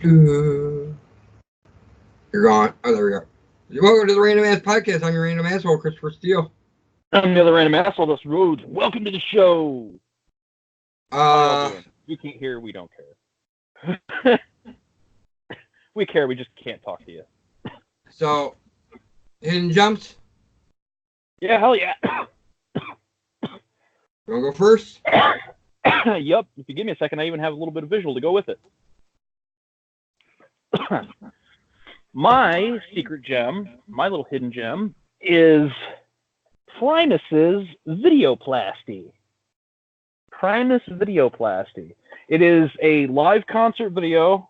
You're gone. Oh, there we go. Welcome to the Random Ass Podcast. I'm your random asshole, Christopher Steele. I'm the other random asshole, this Rhoads. Welcome to the show. How y'all doing? You can't hear, we don't care. We care, we just can't talk to you. So, hidden jumps? Yeah, hell yeah. You want to go first? Yup. If you give me a second, I even have a little bit of visual to go with it. My secret gem, my little hidden gem, is Primus's Videoplasty. Primus Videoplasty. It is a live concert video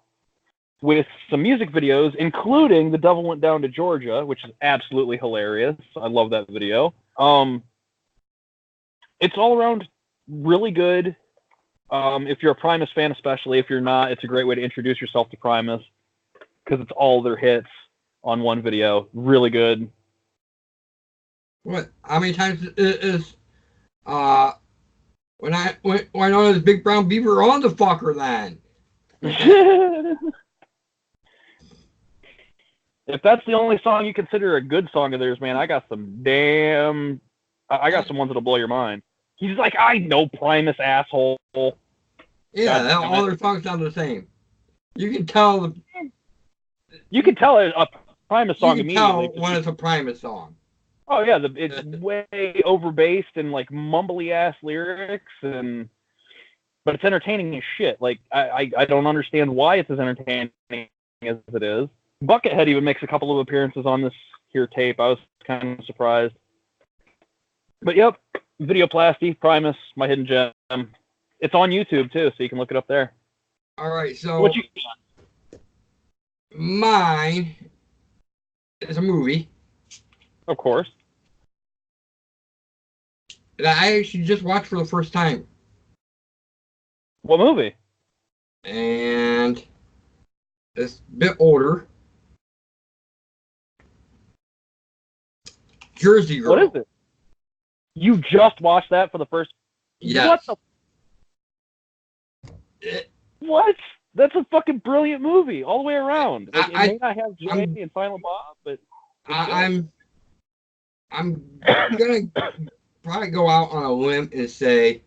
with some music videos, including The Devil Went Down to Georgia, which is absolutely hilarious. I love that video. It's all around really good. If you're a Primus fan, especially. If you're not, it's a great way to introduce yourself to Primus because it's all their hits on one video. Really good. What? How many times is when I know this Big Brown Beaver on the fucker then? If that's the only song you consider a good song of theirs, man, I got some ones that'll blow your mind. He's like, I know Primus, asshole. Yeah, all their songs sound the same. You can tell a Primus song immediately. When it's a Primus song. Oh yeah, it's way overbassed and like mumbly ass lyrics, but it's entertaining as shit. Like I don't understand why it's as entertaining as it is. Buckethead even makes a couple of appearances on this here tape. I was kind of surprised. But yep, Videoplasty, Primus, my hidden gem. It's on YouTube too, so you can look it up there. All right, so what you got? Mine is a movie. Of course. That I actually just watched for the first time. What movie? And it's a bit older. Jersey Girl. What is it? You just watched that for the first... Yes. What? That's a fucking brilliant movie all the way around. Like, it may not have Jay and Silent Bob, but... I'm gonna probably go out on a limb and say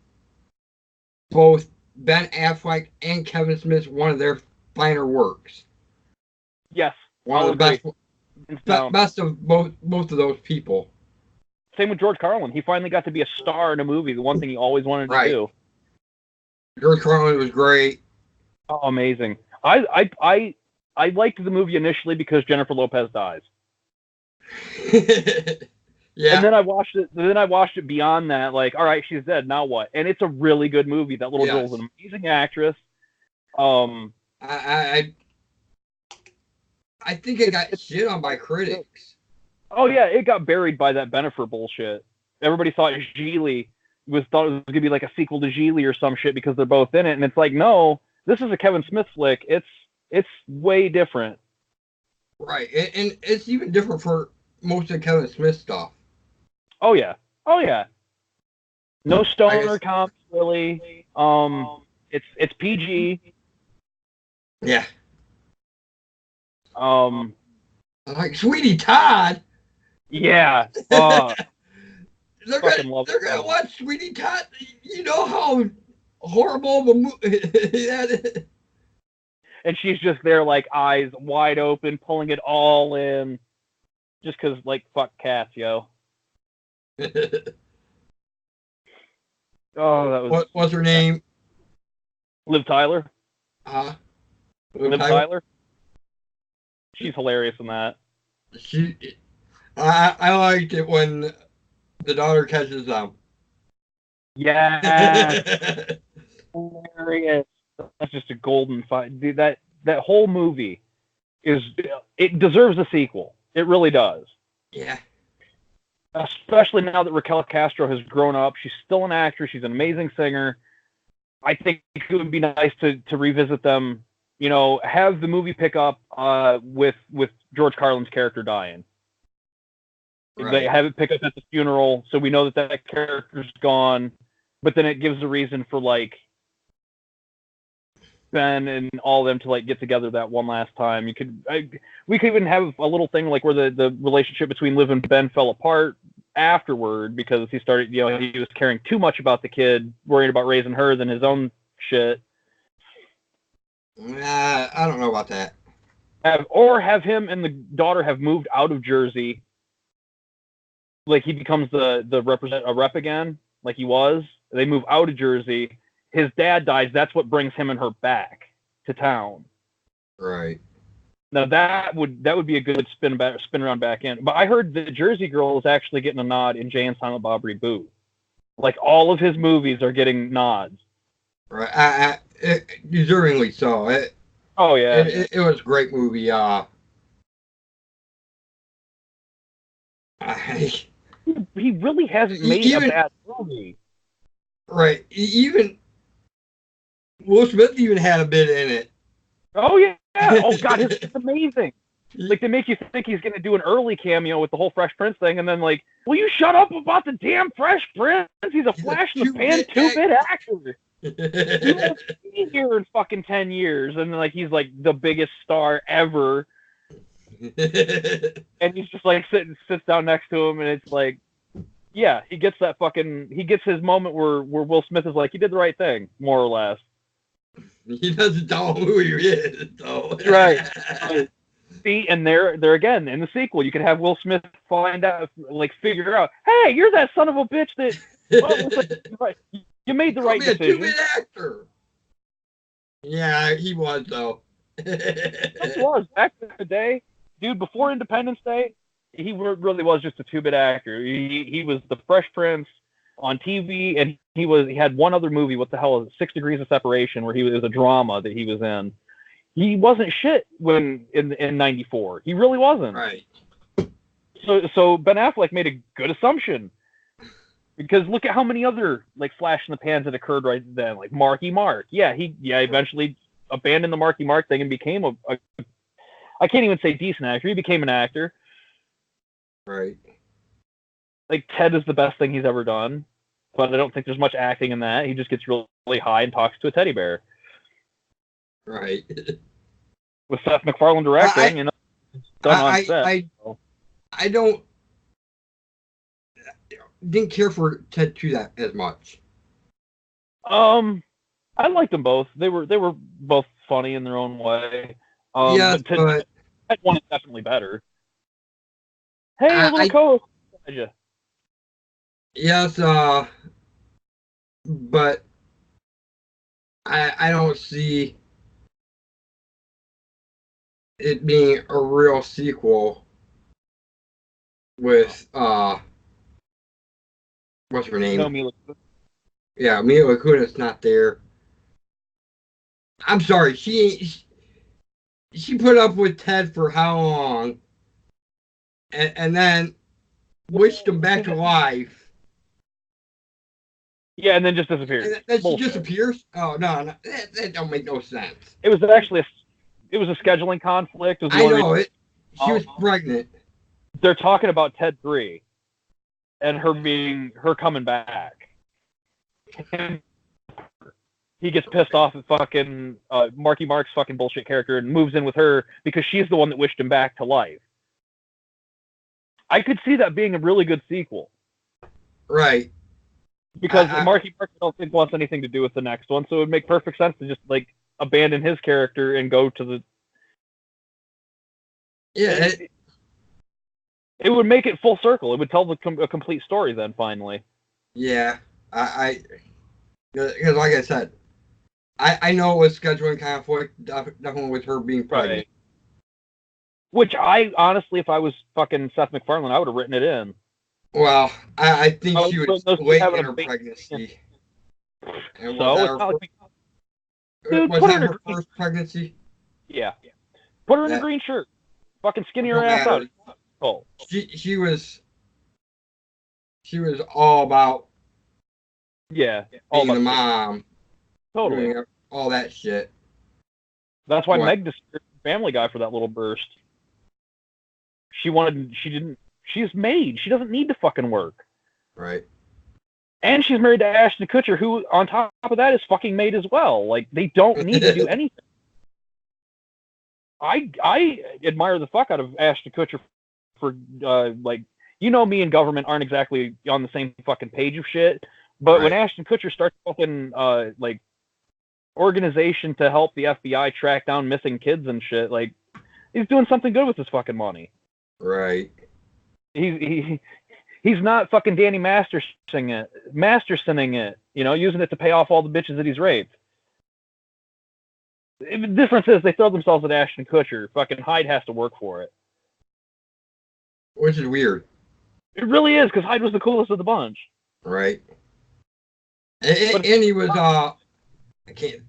both Ben Affleck and Kevin Smith, one of their finer works. Yes, one of the best of both of those people. Same with George Carlin. He finally got to be a star in a movie. The one thing he always wanted to do. George Carlin was great. Oh, amazing! I liked the movie initially because Jennifer Lopez dies. Yeah. And then I watched it. Then I watched it beyond that. Like, all right, she's dead. Now what? And it's a really good movie. That little girl's an amazing actress. I think it got shit on by critics. Oh yeah, it got buried by that Bennifer bullshit. Everybody thought Gigli thought it was gonna be like a sequel to Gigli or some shit because they're both in it, and it's like, no, this is a Kevin Smith flick. It's way different. Right, and it's even different for most of Kevin Smith stuff. Oh yeah. No stoner comps really. It's PG. Yeah. Like Sweetie Todd. Yeah. They're gonna watch Sweetie Todd. You know how horrible the movie that is. And she's just there, like, eyes wide open, pulling it all in. Just because, like, fuck cats, yo. Oh, that was... What's her name? Liv Tyler. Liv Tyler? She's hilarious in that. I liked it when the daughter catches them. Yeah. Hilarious. That's just a golden fight. Dude, that whole movie it deserves a sequel. It really does. Yeah. Especially now that Raquel Castro has grown up. She's still an actress. She's an amazing singer. I think it would be nice to revisit them. You know, have the movie pick up with George Carlin's character dying. Right. They have it pick up at the funeral, so we know that character's gone. But then it gives a reason for, like, Ben and all of them to like get together that one last time. We could even have a little thing like where the relationship between Liv and Ben fell apart afterward because he started, he was caring too much about the kid, worrying about raising her than his own shit. I don't know about that. Have him and the daughter have moved out of Jersey. Like he becomes a rep again, like he was. They move out of Jersey. His dad dies. That's what brings him and her back to town. Right. Now that would be a good spin around back in. But I heard the Jersey Girl is actually getting a nod in Jay and Silent Bob Reboot. Like all of his movies are getting nods. Right. Deservingly so. Oh yeah. It was a great movie. He really hasn't made a bad movie. Right. Even Will Smith even had a bit in it. Oh yeah. Oh god, it's amazing. Like they make you think he's gonna do an early cameo with the whole Fresh Prince thing, and then like, will you shut up about the damn Fresh Prince? He's a flash in the pan 2-bit actor. He won't be here in fucking 10 years, and like he's like the biggest star ever. And he's just like sits down next to him, and it's like, yeah, he gets his moment where Will Smith is like, you did the right thing, more or less. He doesn't tell him who he is, though. Right. See, and there again in the sequel, you could have Will Smith find out, like, figure out, hey, you're that son of a bitch that you made the right decision. A 2-bit actor. Yeah, he was though. He was back in the day, dude. Before Independence Day, he really was just a 2-bit actor. He was the Fresh Prince on TV, and he had one other movie. What the hell is it? 6 Degrees of Separation, where it was a drama that he was in. He wasn't shit when in '94. He really wasn't. Right. So Ben Affleck made a good assumption, because look at how many other like flash in the pans that occurred right then, like Marky Mark. Yeah, he eventually abandoned the Marky Mark thing and became a I can't even say decent actor. He became an actor. Right. Like Ted is the best thing he's ever done, but I don't think there's much acting in that. He just gets really high and talks to a teddy bear. Right. With Seth MacFarlane directing, done on set. I didn't care for Ted 2 that as much. I liked them both. They were both funny in their own way. Yes, but Ted 1 is definitely better. Hey, little co. Yes, but I don't see it being a real sequel with what's her name? No, Mila Kunis. Yeah, Mila Kunis not there. I'm sorry, she put up with Ted for how long, and then wished him back to life. Yeah, and then just disappears. And then she disappears? Oh, no, that don't make no sense. It was actually a scheduling conflict. I know it. She was pregnant. They're talking about Ted 3 and her coming back. And he gets pissed off at fucking Marky Mark's fucking bullshit character and moves in with her because she's the one that wished him back to life. I could see that being a really good sequel. Right. Because Marky Mark, I don't think wants anything to do with the next one, so it would make perfect sense to just like abandon his character and go to the. Yeah. It would make it full circle. It would tell a complete story then. Finally. Yeah, because like I said, I know it was scheduling conflict, definitely with her being pregnant. Right. Which I honestly, if I was fucking Seth MacFarlane, I would have written it in. Well, I think she was late in her pregnancy. And was that her first pregnancy? Yeah. Put her in a green shirt. Fucking skinny her ass out. Oh. She was all about being a mom. Totally. All that shit. That's why Meg disappeared from Family Guy for that little burst. She's made. She doesn't need to fucking work. Right. And she's married to Ashton Kutcher, who, on top of that, is fucking made as well. Like, they don't need to do anything. I admire the fuck out of Ashton Kutcher for, like, you know, me and government aren't exactly on the same fucking page of shit. But when Ashton Kutcher starts fucking, like, organization to help the FBI track down missing kids and shit, like, he's doing something good with his fucking money. Right. He's not fucking Danny Mastersoning it, you know, using it to pay off all the bitches that he's raped. The difference is they throw themselves at Ashton Kutcher. Fucking Hyde has to work for it. Which is weird. It really is, because Hyde was the coolest of the bunch. Right. And he was, I can't,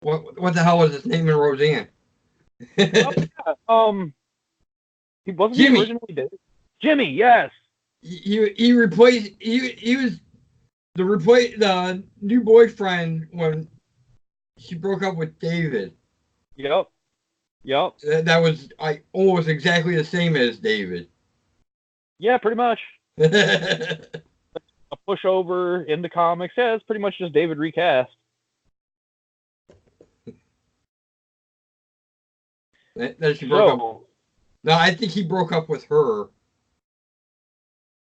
what the hell was his name in Roseanne? He wasn't Jimmy. Originally dead. Jimmy, yes. He replaced, he was the new boyfriend when she broke up with David. Yep. That was like almost exactly the same as David. Yeah, pretty much. A pushover in the comics. Yeah, it's pretty much just David recast. That she broke up. No, I think he broke up with her.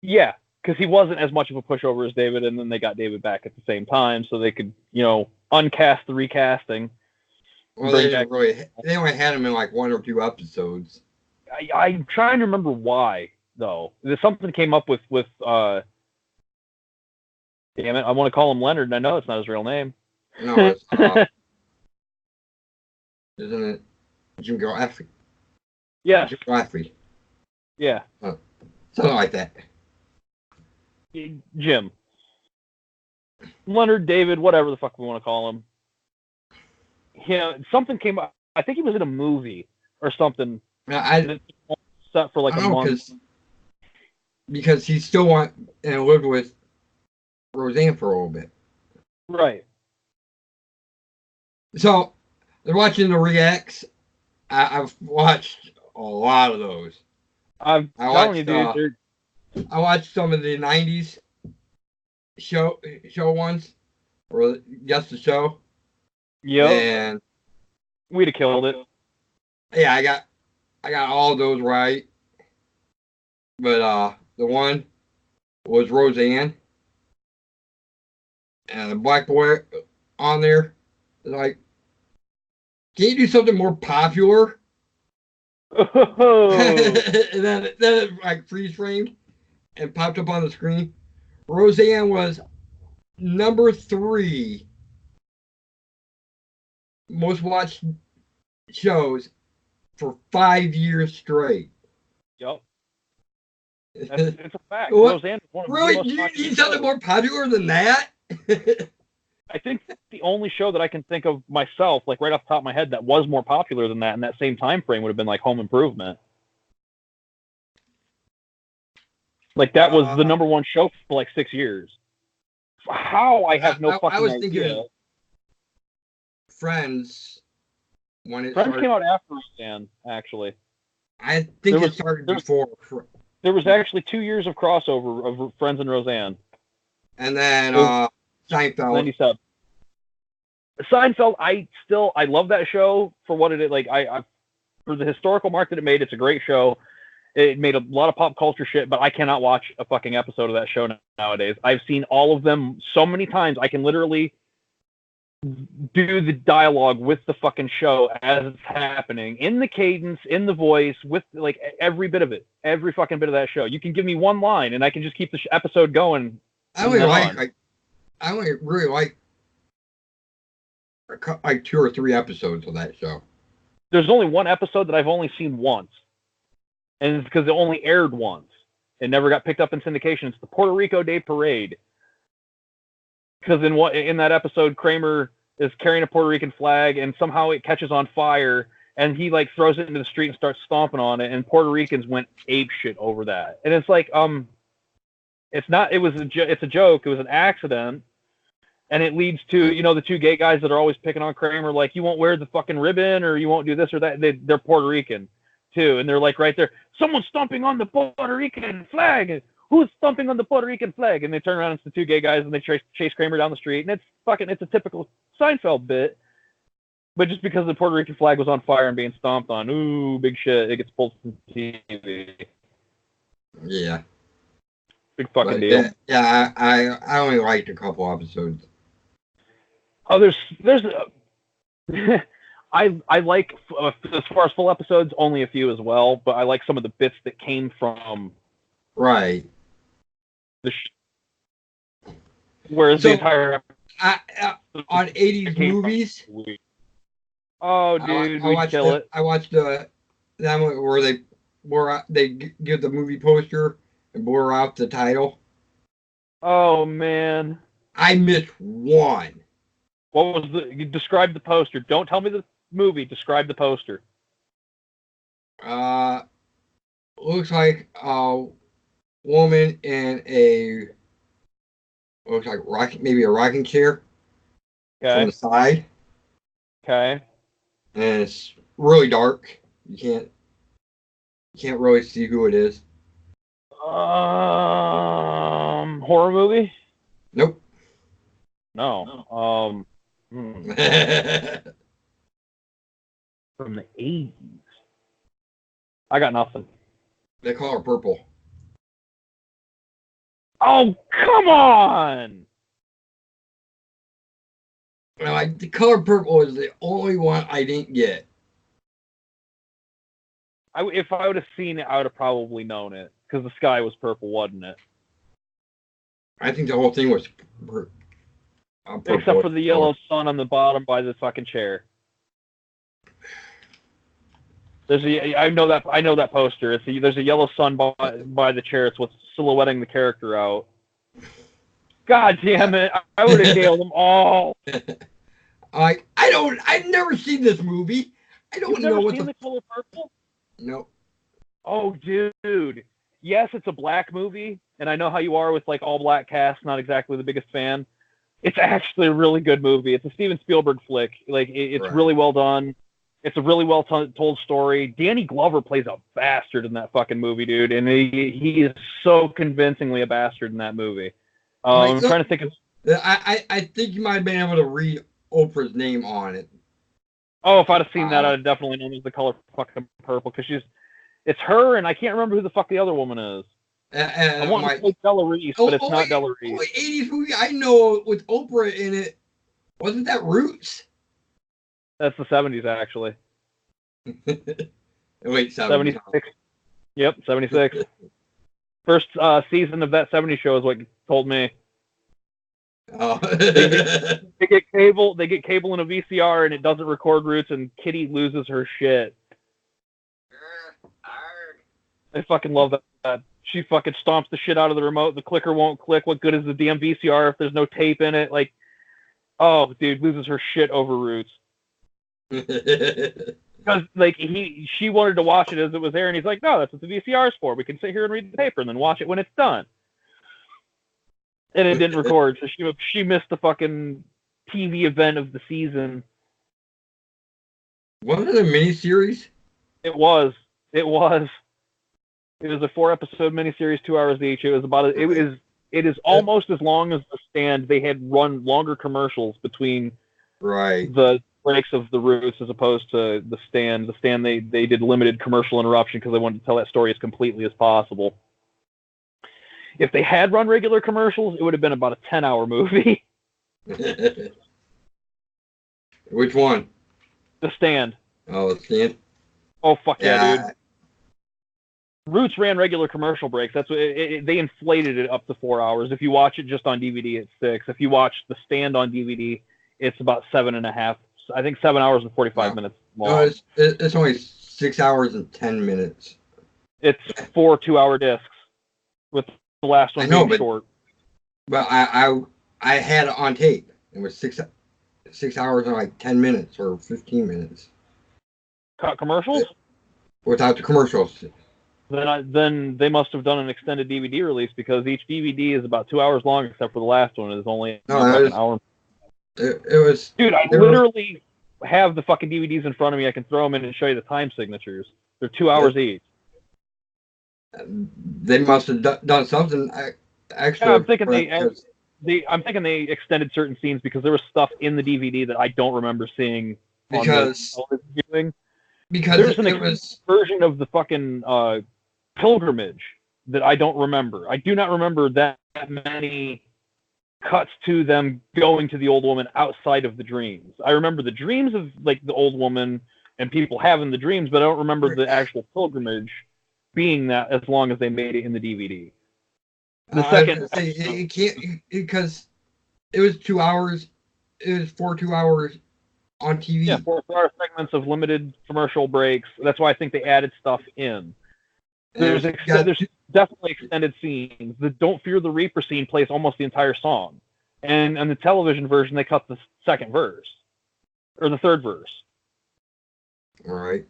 Yeah, because he wasn't as much of a pushover as David, and then they got David back at the same time, so they could, you know, uncast the recasting. Well, they only had him in like 1 or 2 episodes. I'm trying to remember why, though. There's something came up with damn it, I want to call him Leonard, and I know it's not his real name. No, it's isn't it Jim Gillespie? Yeah. Jim Gillespie. Yeah. Something like that. Jim. Leonard, David, whatever the fuck we want to call him. Yeah, something came up. I think he was in a movie or something. I set for like a month. Because he still lived with Roseanne for a little bit. Right. So, they're watching the reacts. I've watched a lot of those. I'm telling you, dude. I watched some of the 90s show ones, or just the show. Yep. And we'd have killed it. Yeah, I got all of those right. But the one was Roseanne. And the black boy on there is like, can you do something more popular? Oh. And then it like freeze framed and popped up on the screen. Roseanne was number 3 most watched shows for 5 years straight. Yep. It's a fact. What? Roseanne is one of really? the most You popular need something shows. more popular than that? I think the only show that I can think of myself, like right off the top of my head, that was more popular than that in that same time frame would have been like Home Improvement. Like that was the number 1 show for like 6 years. How? I have no fucking idea. I was thinking Friends. When it Friends started, came out after Roseanne, actually. I think it started before. There was actually 2 years of crossover of Friends and Roseanne. And then Seinfeld. 97. Seinfeld, I love that show for what it is. Like I for the historical mark that it made, it's a great show. It made a lot of pop culture shit, but I cannot watch a fucking episode of that show nowadays. I've seen all of them so many times. I can literally do the dialogue with the fucking show as it's happening, in the cadence, in the voice, with like every bit of it, every fucking bit of that show. You can give me one line, and I can just keep the episode going. I only really like 2 or 3 episodes of that show. There's only one episode that I've only seen once, and it's because it only aired once. It never got picked up in syndication. It's the Puerto Rico Day Parade. Because in that episode, Kramer is carrying a Puerto Rican flag, and somehow it catches on fire, and he like throws it into the street and starts stomping on it, and Puerto Ricans went ape shit over that. And it's like, it's not. It's a joke. It was an accident, and it leads to the 2 gay guys that are always picking on Kramer, like you won't wear the fucking ribbon or you won't do this or that. They're Puerto Rican too, and they're like right there. Someone's stomping on the Puerto Rican flag. who's stomping on the Puerto Rican flag? And they turn around, and it's the two gay guys, and they chase Kramer down the street, and it's a typical Seinfeld bit. But just because the Puerto Rican flag was on fire and being stomped on, ooh, big shit, it gets pulled from TV. Yeah. Big fucking deal. Yeah, I only liked a couple episodes. Oh, there's I like, as far as full episodes, only a few as well, but I like some of the bits that came from Right. Whereas the entire on 80s movies. Oh, dude, we'd kill it. I watched that one where they give the movie poster and blur out the title. Oh man, I missed one. What was you describe the poster? Don't tell me the movie. Describe the poster. Looks like a woman in looks like maybe a rocking chair. Okay. From the side. Okay. And it's really dark. You can't really see who it is. Horror movie? Nope. No. From the 80s. I got nothing. They call her purple. Oh, come on! Like, the color purple is the only one I didn't get. If I would have seen it, I would have probably known it. Because the sky was purple, wasn't it? I think the whole thing was purple. Except for the yellow sun on the bottom by the fucking chair. I know that poster. There's a yellow sun by the chair. It's what's silhouetting the character out. God damn it! I would have nailed them all. I've never seen this movie. I don't know what the color purple. No. Oh, dude. Yes, it's a black movie, and I know how you are with like all black cast. Not exactly the biggest fan. It's actually a really good movie. It's a Steven Spielberg flick. Like it's right. Really well done. It's a really well told story. Danny Glover plays a bastard in that fucking movie, dude, and he is so convincingly a bastard in that movie. I'm trying to think of. I think you might have been able to read Oprah's name on it. Oh, if I'd have seen that, I'd have definitely known it was the color fucking purple because it's her, and I can't remember who the fuck the other woman is. I want to say Della Reese, but it's not Della Reese. Only 80s movie I know with Oprah in it. Wasn't that Roots? That's the 70s, actually. Wait, 76. Yep, 76. First season of that 70s show is what you told me. Oh. they get cable in a VCR and it doesn't record Roots and Kitty loses her shit. I fucking love that. She fucking stomps the shit out of the remote. The clicker won't click. What good is the damn VCR if there's no tape in it? Like, oh, dude, loses her shit over Roots. Because like she wanted to watch it as it was there, and he's like, no, that's what the VCR is for. We can sit here and read the paper and then watch it when it's done. And it didn't record, so she missed the fucking TV event of the season. Wasn't it a miniseries? It was. It was a 4-episode miniseries, 2 hours each. It was it is almost as long as The Stand. They had run longer commercials between the breaks of the Roots as opposed to The Stand. The Stand they did limited commercial interruption because they wanted to tell that story as completely as possible. If they had run regular commercials, it would have been about a 10-hour movie. Which one? The Stand. Oh, The Stand. Oh fuck yeah, dude. Roots ran regular commercial breaks. That's what they inflated it up to 4 hours. If you watch it just on DVD, it's 6. If you watch The Stand on DVD, it's about 7.5. I think 7 hours and 45 minutes long. No, it's only 6 hours and 10 minutes. It's 4 2-hour discs, with the last one being short. But I had it on tape. It was 6 hours and like 10 minutes or 15 minutes. Cut commercials? Without the commercials. Then they must have done an extended DVD release because each DVD is about 2 hours long, except for the last one. It is only an hour. It was. Dude, I literally have the fucking DVDs in front of me. I can throw them in and show you the time signatures. They're 2 hours each. They must have done something extra. Yeah, I'm thinking Because I'm thinking they extended certain scenes because there was stuff in the DVD that I don't remember seeing on the television viewing. There's an it was version of the fucking pilgrimage that I don't remember. I do not remember that many cuts to them going to the old woman outside of the dreams. I remember the dreams of like the old woman and people having the dreams, but I don't remember the actual pilgrimage being that as long as they made it in the DVD. The second say it can't because it was 2 hours. It was for 2 hours on TV. Yeah, 4 segments of limited commercial breaks. That's why I think they added stuff in. There's definitely extended scenes. The "Don't Fear the Reaper" scene plays almost the entire song, and on the television version they cut the second verse or the third verse. All right.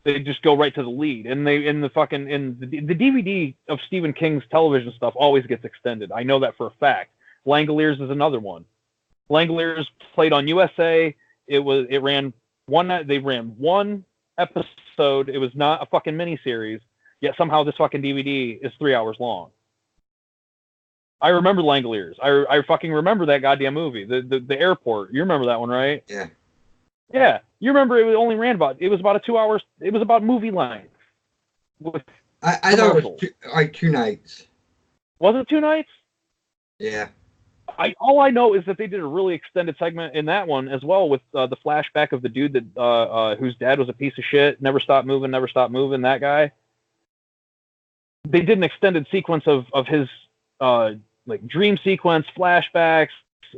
They just go right to the lead, and the DVD of Stephen King's television stuff always gets extended. I know that for a fact. Langoliers is another one. Langoliers played on USA. They ran one episode. It was not a fucking miniseries. Yet somehow this fucking DVD is 3 hours long. I remember Langoliers. I fucking remember that goddamn movie. The airport. You remember that one, right? Yeah. Yeah. You remember it only ran about. It was about 2 hours. It was about movie length. I thought it was like 2 nights. Was it 2 nights? Yeah. All I know is that they did a really extended segment in that one as well with the flashback of the dude that whose dad was a piece of shit, never stopped moving. That guy. They did an extended sequence of his like dream sequence, flashbacks,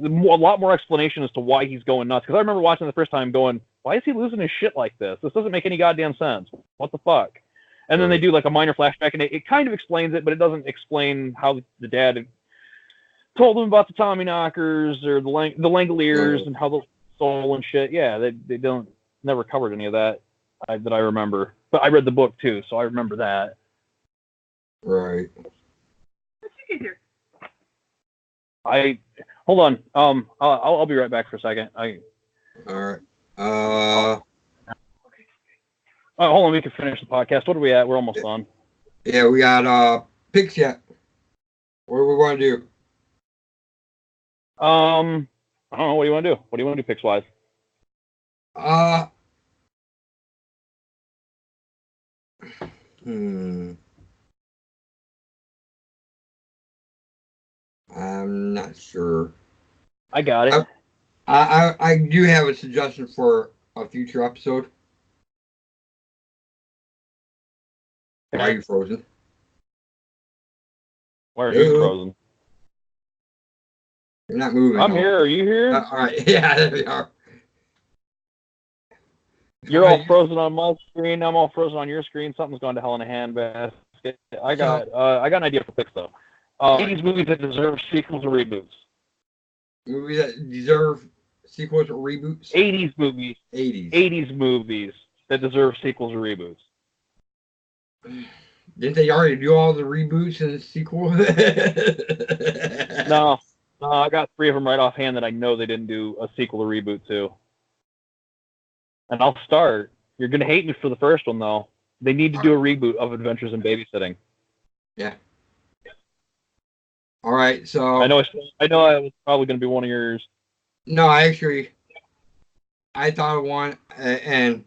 a lot more explanation as to why he's going nuts. Because I remember watching the first time going, why is he losing his shit like this? This doesn't make any goddamn sense. What the fuck? And then they do like a minor flashback, and it kind of explains it, but it doesn't explain how the dad told him about the Tommy knockers or the Langoliers and how the soul and shit. Yeah, they never covered any of that that I remember. But I read the book too, so I remember that. Right. Hold on. I'll be right back for a second. All right. Hold on. We can finish the podcast. What are we at? We're almost done. Yeah, we got picks yet. What do we want to do? I don't know. What do you want to do? What do you want to do picks wise? I'm not sure. I got it. I do have a suggestion for a future episode. Why are you frozen? Why are you frozen? You're not moving. I'm here. Are you here? All right. Yeah, there we are. You're all frozen on my screen. I'm all frozen on your screen. Something's gone to hell in a handbasket. I got an idea for picks though. 80s movies that deserve sequels or reboots. Movies that deserve sequels or reboots? 80s movies. 80s movies that deserve sequels or reboots. Didn't they already do all the reboots and the sequel? No, I got 3 of them right offhand that I know they didn't do a sequel or reboot to. And I'll start. You're going to hate me for the first one, though. They need to do a reboot of Adventures in Babysitting. Yeah. All right, so... I know I was probably going to be one of yours. No, I thought of one, and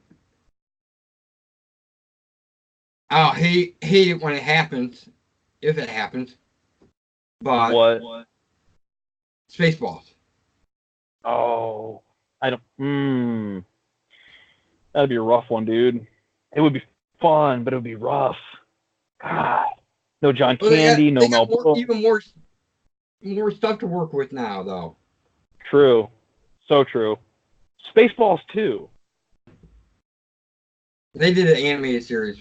I'll hate it when it happens, if it happens. But... What? Spaceballs. Oh, I don't... That'd be a rough one, dude. It would be fun, but it would be rough. God. No John Candy, no Mel Brooks. Even more stuff to work with now, though. True. So true. Spaceballs 2. They did an animated series.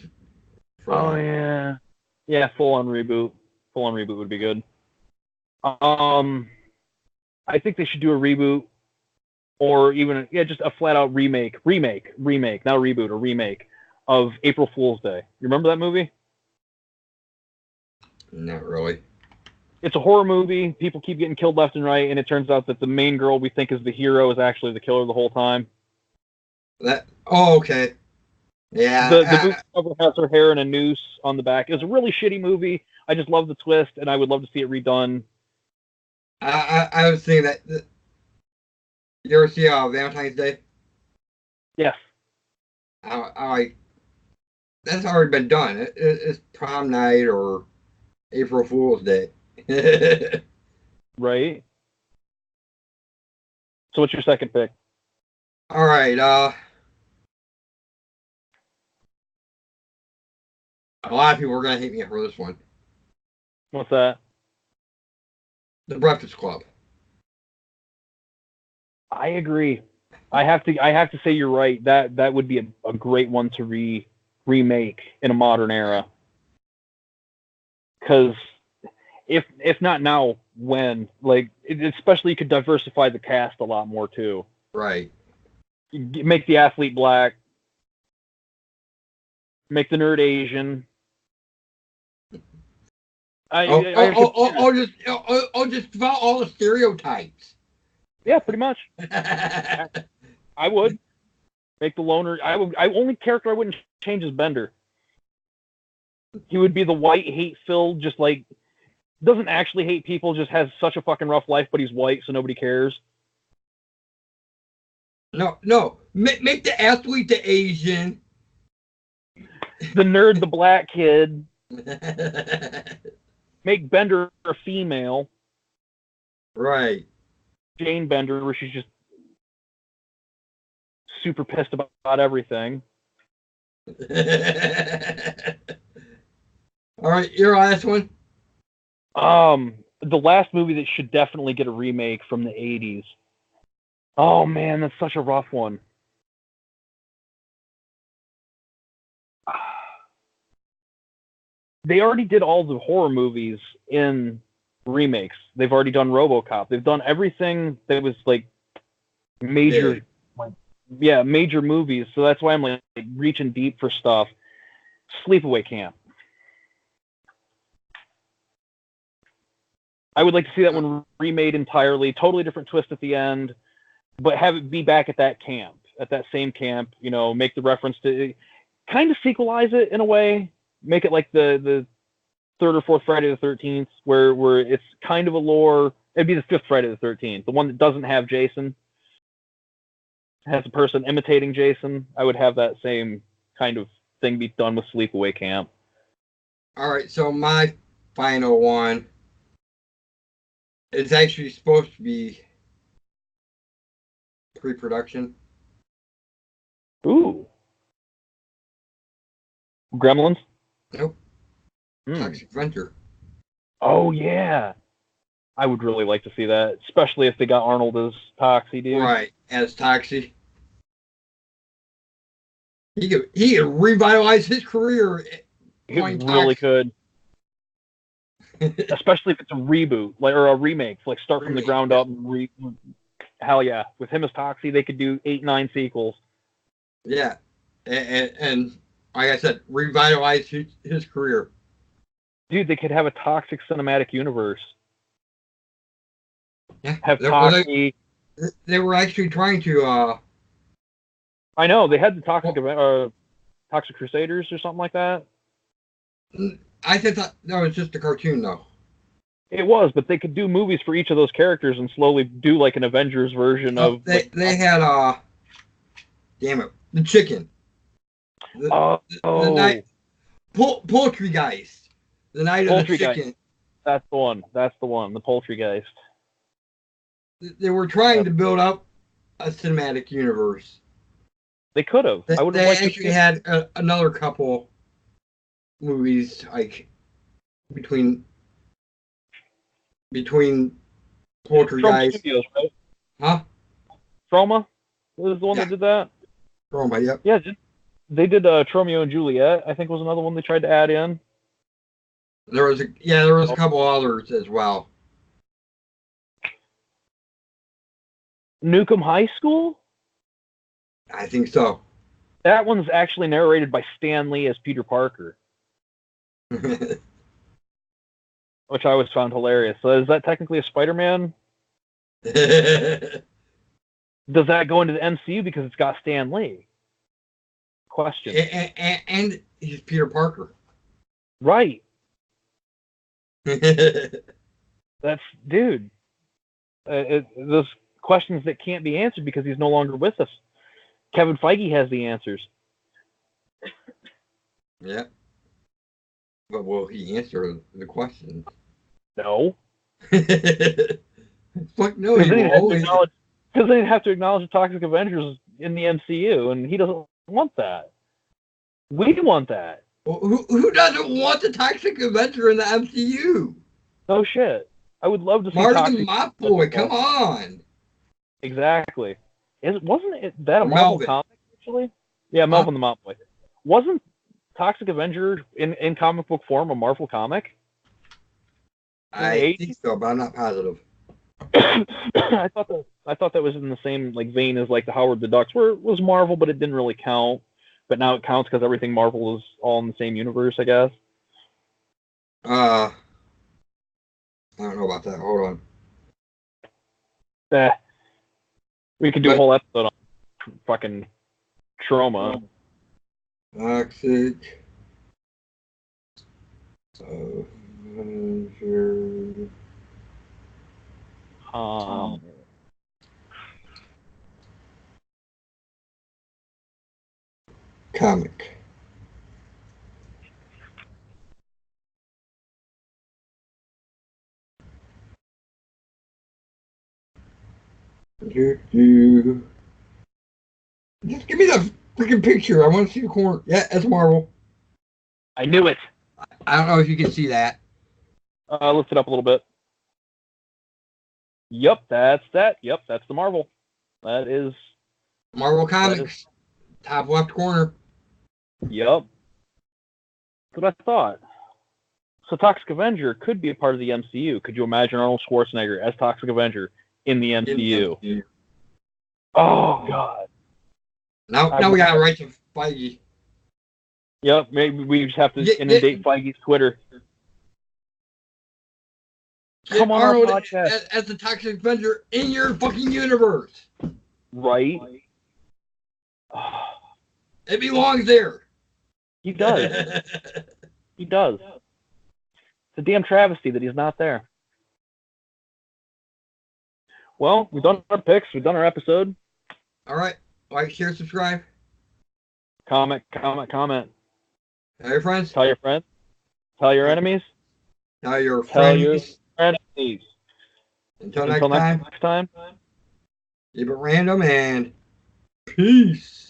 Yeah. Yeah, full-on reboot. Full-on reboot would be good. I think they should do a reboot. Or even, just a flat-out remake, not a reboot, a remake of April Fool's Day. You remember that movie? Not really. It's a horror movie. People keep getting killed left and right, and it turns out that the main girl we think is the hero is actually the killer the whole time. Okay. The Yeah, boot cover has her hair in a noose on the back. It was a really shitty movie. I just love the twist, and I would love to see it redone. I was thinking that. You ever see Valentine's Day? Yes. I that's already been done. It's prom night or April Fool's Day. Right. So what's your second pick? All right. A lot of people are gonna hate me for this one. What's that? The Breakfast Club. I agree. I have to say you're right. That would be a great one to remake in a modern era. Because if not now, when? Like, especially you could diversify the cast a lot more too. Right. Make the athlete black. Make the nerd Asian. I'll just develop all the stereotypes. Yeah, pretty much. I would make the loner. Only character I wouldn't change is Bender. He would be the white, hate-filled, just like doesn't actually hate people, just has such a fucking rough life, but he's white, so nobody cares. No. Make the athlete the Asian. The nerd, the black kid. Make Bender a female. Right. Jane Bender, where she's just super pissed about everything. All right, your last one. The last movie that should definitely get a remake from the 80s. Oh man, that's such a rough one. They already did all the horror movies in remakes. They've already done RoboCop. They've done everything that was like major, major movies. So that's why I'm like reaching deep for stuff. Sleepaway Camp. I would like to see that one remade entirely, totally different twist at the end, but have it be back at that camp, at that same camp. You know, make the reference to, kind of sequelize it in a way. Make it like the third or fourth Friday the 13th, where it's kind of a lore. It'd be the fifth Friday the 13th, the one that doesn't have Jason, has a person imitating Jason. I would have that same kind of thing be done with Sleepaway Camp. All right, so my final one. It's actually supposed to be pre-production. Ooh. Gremlins? Nope. Toxic Avenger. Oh, yeah. I would really like to see that, especially if they got Arnold as Toxie, dude. Right, as Toxie. He could revitalize his career. He really could. Especially if it's a reboot, like, or a remake, like start from the ground up. Hell yeah. With him as Toxie, they could do 8, 9 sequels. Yeah. And like I said, revitalize his career. Dude, they could have a toxic cinematic universe. Yeah. Have Toxie. They were actually trying to. I know they had the Toxic Crusaders or something like that. I think that was just a cartoon, though. It was, but they could do movies for each of those characters and slowly do like an Avengers version of. They had damn it, the chicken. The night Poultrygeist. The night of the chicken. That's the one. The Poultrygeist. They were trying to build up a cinematic universe. They could have. I would have liked actually had another couple movies like between Poultrygeist. Studios, right? Huh? Troma was the one that did that. Troma, yep. Yeah, they did Romeo and Juliet. I think was another one they tried to add in. There was a couple others as well. Nukem High School? I think so. That one's actually narrated by Stan Lee as Peter Parker. Which I always found hilarious. So is that technically a Spider-Man? Does that go into the MCU because it's got Stan Lee? question. And he's Peter Parker. Right. That's, dude. Those questions that can't be answered because he's no longer with us. Kevin Feige has the answers. Yeah. But will he answer the questions? No. Fuck no, he won't. Because they'd have to acknowledge the Toxic Avengers in the MCU, and he doesn't want that. We want that. Well, who doesn't want the Toxic Avenger in the MCU? No shit. I would love to see Marty the Mop Boy, come on. Exactly. Wasn't it that a Marvel Melvin. comic, actually? Yeah, Melvin the Mop Boy. Wasn't Toxic Avenger in comic book form a Marvel comic? I think so, but I'm not positive. I thought that was in the same like vein as like the Howard the Ducks, where it was Marvel, but it didn't really count. But now it counts because everything Marvel is all in the same universe, I guess. I don't know about that. Hold on. We could do a whole episode on fucking trauma. Toxic Avenger. Comic. Just give me the freaking picture. I want to see the corner. Yeah, that's Marvel. I knew it. I don't know if you can see that. Lift it up a little bit. Yep, that's that. Yep, that's the Marvel. That is Marvel Comics. Top left corner. Yep. That's what I thought. So Toxic Avenger could be a part of the MCU. Could you imagine Arnold Schwarzenegger as Toxic Avenger in the MCU? Oh, God. Now we got to write to Feige. Yep, maybe we just have to inundate Feige's Twitter. Come on, Arnold as the Toxic Avenger in your fucking universe. Right? It belongs there. He does. He does. It's a damn travesty that he's not there. Well, we've done our picks. We've done our episode. All right. Like, share, subscribe. Comment. Tell your friends. Tell your friends. Tell your enemies. Tell your friends. Enemies. Until next time. Keep it random and peace.